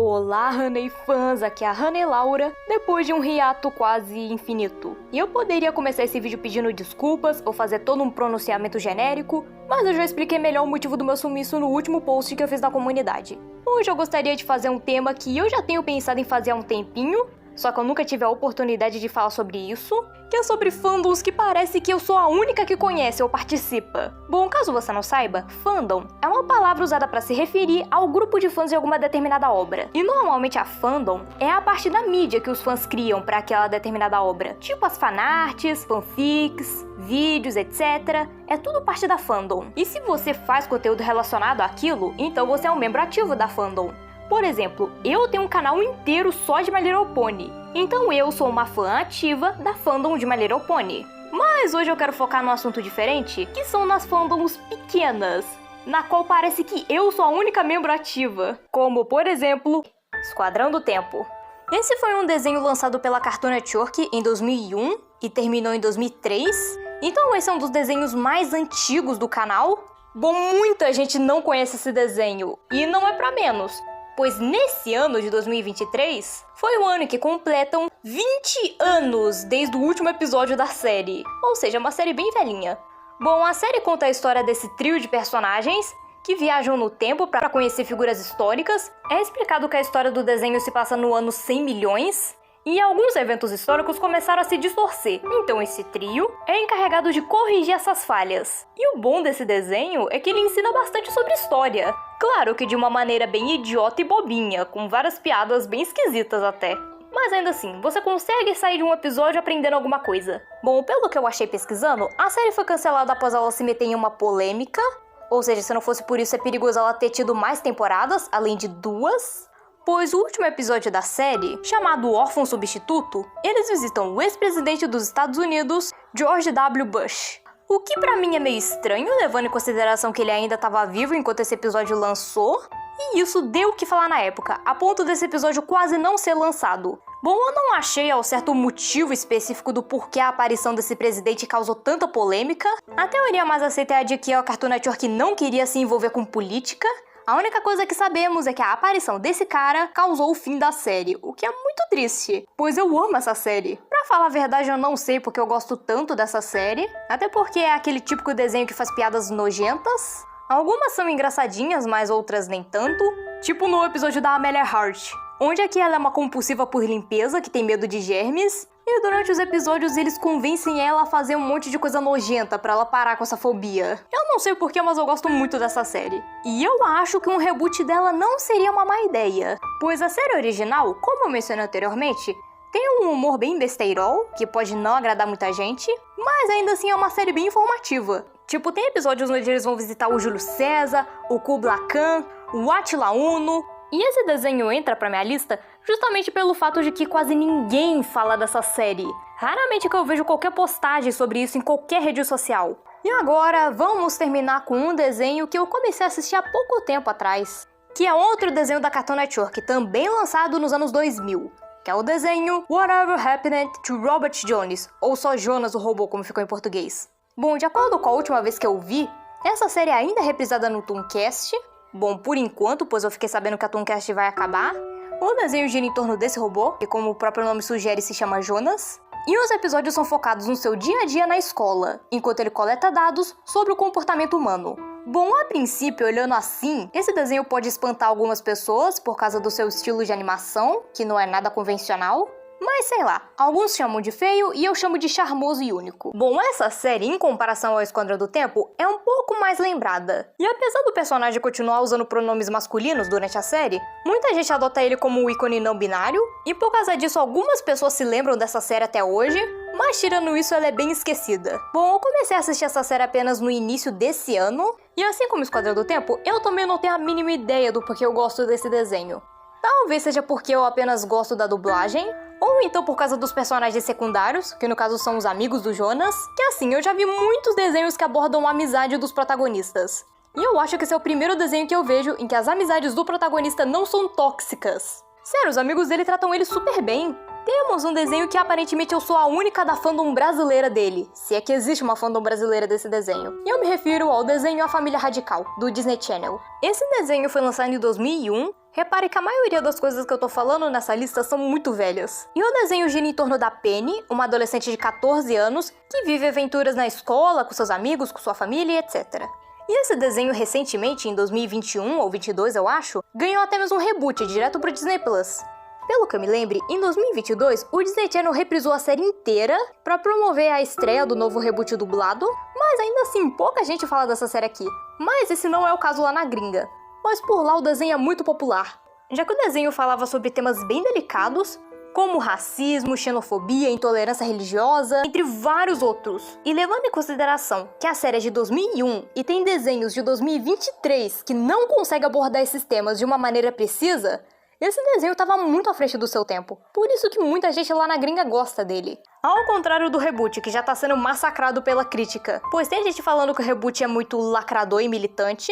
Olá, Honey fãs, aqui é a Honey Laura, depois de um hiato quase infinito. E eu poderia começar esse vídeo pedindo desculpas ou fazer todo um pronunciamento genérico, mas eu já expliquei melhor o motivo do meu sumiço no último post que eu fiz na comunidade. Hoje eu gostaria de fazer um tema que eu já tenho pensado em fazer há um tempinho, só que eu nunca tive a oportunidade de falar sobre isso, que é sobre fandoms que parece que eu sou a única que conhece ou participa. Bom, caso você não saiba, fandom é uma palavra usada para se referir ao grupo de fãs de alguma determinada obra. E normalmente a fandom é a parte da mídia que os fãs criam para aquela determinada obra. Tipo as fanarts, fanfics, vídeos, etc. É tudo parte da fandom. E se você faz conteúdo relacionado àquilo, então você é um membro ativo da fandom. Por exemplo, eu tenho um canal inteiro só de My Little Pony, então eu sou uma fã ativa da fandom de My Little Pony. Mas hoje eu quero focar num assunto diferente, que são nas fandoms pequenas, na qual parece que eu sou a única membro ativa, como por exemplo, Esquadrão do Tempo. Esse foi um desenho lançado pela Cartoon Network em 2001 e terminou em 2003, então esse é um dos desenhos mais antigos do canal. Bom, muita gente não conhece esse desenho, e não é pra menos, pois nesse ano de 2023, foi o ano que completam 20 anos desde o último episódio da série, ou seja, uma série bem velhinha. Bom, a série conta a história desse trio de personagens que viajam no tempo para conhecer figuras históricas. É explicado que a história do desenho se passa no ano 100 milhões, e alguns eventos históricos começaram a se distorcer, então esse trio é encarregado de corrigir essas falhas. E o bom desse desenho é que ele ensina bastante sobre história. Claro que de uma maneira bem idiota e bobinha, com várias piadas bem esquisitas até. Mas ainda assim, você consegue sair de um episódio aprendendo alguma coisa. Bom, pelo que eu achei pesquisando, a série foi cancelada após ela se meter em uma polêmica. Ou seja, se não fosse por isso é perigoso ela ter tido mais temporadas, além de 2. Pois o último episódio da série, chamado Órfão Substituto, eles visitam o ex-presidente dos Estados Unidos, George W. Bush. O que pra mim é meio estranho, levando em consideração que ele ainda estava vivo enquanto esse episódio lançou, e isso deu o que falar na época, a ponto desse episódio quase não ser lançado. Bom, eu não achei ao certo o motivo específico do porquê a aparição desse presidente causou tanta polêmica. A teoria mais aceita é a de que a Cartoon Network não queria se envolver com política. A única coisa que sabemos é que a aparição desse cara causou o fim da série, o que é muito triste, pois eu amo essa série. Pra falar a verdade, eu não sei porque eu gosto tanto dessa série, até porque é aquele típico desenho que faz piadas nojentas. Algumas são engraçadinhas, mas outras nem tanto, tipo no episódio da Amelia Hart, onde aqui ela é uma compulsiva por limpeza que tem medo de germes, e durante os episódios eles convencem ela a fazer um monte de coisa nojenta pra ela parar com essa fobia. Eu não sei porquê, mas eu gosto muito dessa série. E eu acho que um reboot dela não seria uma má ideia, pois a série original, como eu mencionei anteriormente, tem um humor bem besteirol, que pode não agradar muita gente, mas ainda assim é uma série bem informativa. Tipo, tem episódios onde eles vão visitar o Júlio César, o Kublai Khan, o Attila Uno. E esse desenho entra pra minha lista justamente pelo fato de que quase ninguém fala dessa série. Raramente que eu vejo qualquer postagem sobre isso em qualquer rede social. E agora, vamos terminar com um desenho que eu comecei a assistir há pouco tempo atrás, que é outro desenho da Cartoon Network, também lançado nos anos 2000, que é o desenho Whatever Happened to Robert Jones, ou só Jonas o Robô, como ficou em português. Bom, de acordo com a última vez que eu vi, essa série ainda é reprisada no Tooncast. Bom, por enquanto, pois eu fiquei sabendo que a Tooncast vai acabar. O desenho gira em torno desse robô, que como o próprio nome sugere se chama Jonas. E os episódios são focados no seu dia a dia na escola, enquanto ele coleta dados sobre o comportamento humano. Bom, a princípio, olhando assim, esse desenho pode espantar algumas pessoas por causa do seu estilo de animação, que não é nada convencional. Mas sei lá, alguns chamam de feio e eu chamo de charmoso e único. Bom, essa série, em comparação ao Esquadrão do Tempo, é um pouco mais lembrada. E apesar do personagem continuar usando pronomes masculinos durante a série, muita gente adota ele como um ícone não binário, e por causa disso algumas pessoas se lembram dessa série até hoje, mas tirando isso ela é bem esquecida. Bom, eu comecei a assistir essa série apenas no início desse ano, e assim como o Esquadrão do Tempo, eu também não tenho a mínima ideia do porquê eu gosto desse desenho. Talvez seja porque eu apenas gosto da dublagem, ou então por causa dos personagens secundários, que no caso são os amigos do Jonas, que assim, eu já vi muitos desenhos que abordam a amizade dos protagonistas. E eu acho que esse é o primeiro desenho que eu vejo em que as amizades do protagonista não são tóxicas. Sério, os amigos dele tratam ele super bem. temos um desenho que aparentemente eu sou a única da fandom brasileira dele, se é que existe uma fandom brasileira desse desenho. E eu me refiro ao desenho A Família Radical, do Disney Channel. Esse desenho foi lançado em 2001, repare que a maioria das coisas que eu tô falando nessa lista são muito velhas. E o desenho gira em torno da Penny, uma adolescente de 14 anos, que vive aventuras na escola, com seus amigos, com sua família, etc. E esse desenho recentemente, em 2021 ou 22 eu acho, ganhou até mesmo um reboot direto pro Disney Plus. Pelo que eu me lembre, em 2022, o Disney Channel reprisou a série inteira pra promover a estreia do novo reboot dublado, mas ainda assim, pouca gente fala dessa série aqui. Mas esse não é o caso lá na gringa, pois por lá o desenho é muito popular, já que o desenho falava sobre temas bem delicados, como racismo, xenofobia, intolerância religiosa, entre vários outros. E levando em consideração que a série é de 2001 e tem desenhos de 2023 que não conseguem abordar esses temas de uma maneira precisa, esse desenho estava muito à frente do seu tempo, por isso que muita gente lá na gringa gosta dele. Ao contrário do reboot, que já tá sendo massacrado pela crítica, pois tem gente falando que o reboot é muito lacrador e militante.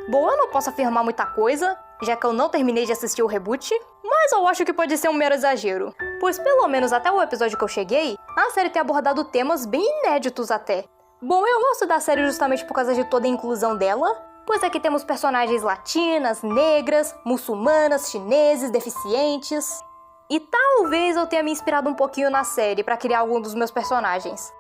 Bom, eu não posso afirmar muita coisa, já que eu não terminei de assistir o reboot, mas eu acho que pode ser um mero exagero, pois pelo menos até o episódio que eu cheguei, a série tem abordado temas bem inéditos até. Bom, eu gosto da série justamente por causa de toda a inclusão dela, pois aqui temos personagens latinas, negras, muçulmanas, chineses, deficientes. E talvez eu tenha me inspirado um pouquinho na série para criar algum dos meus personagens.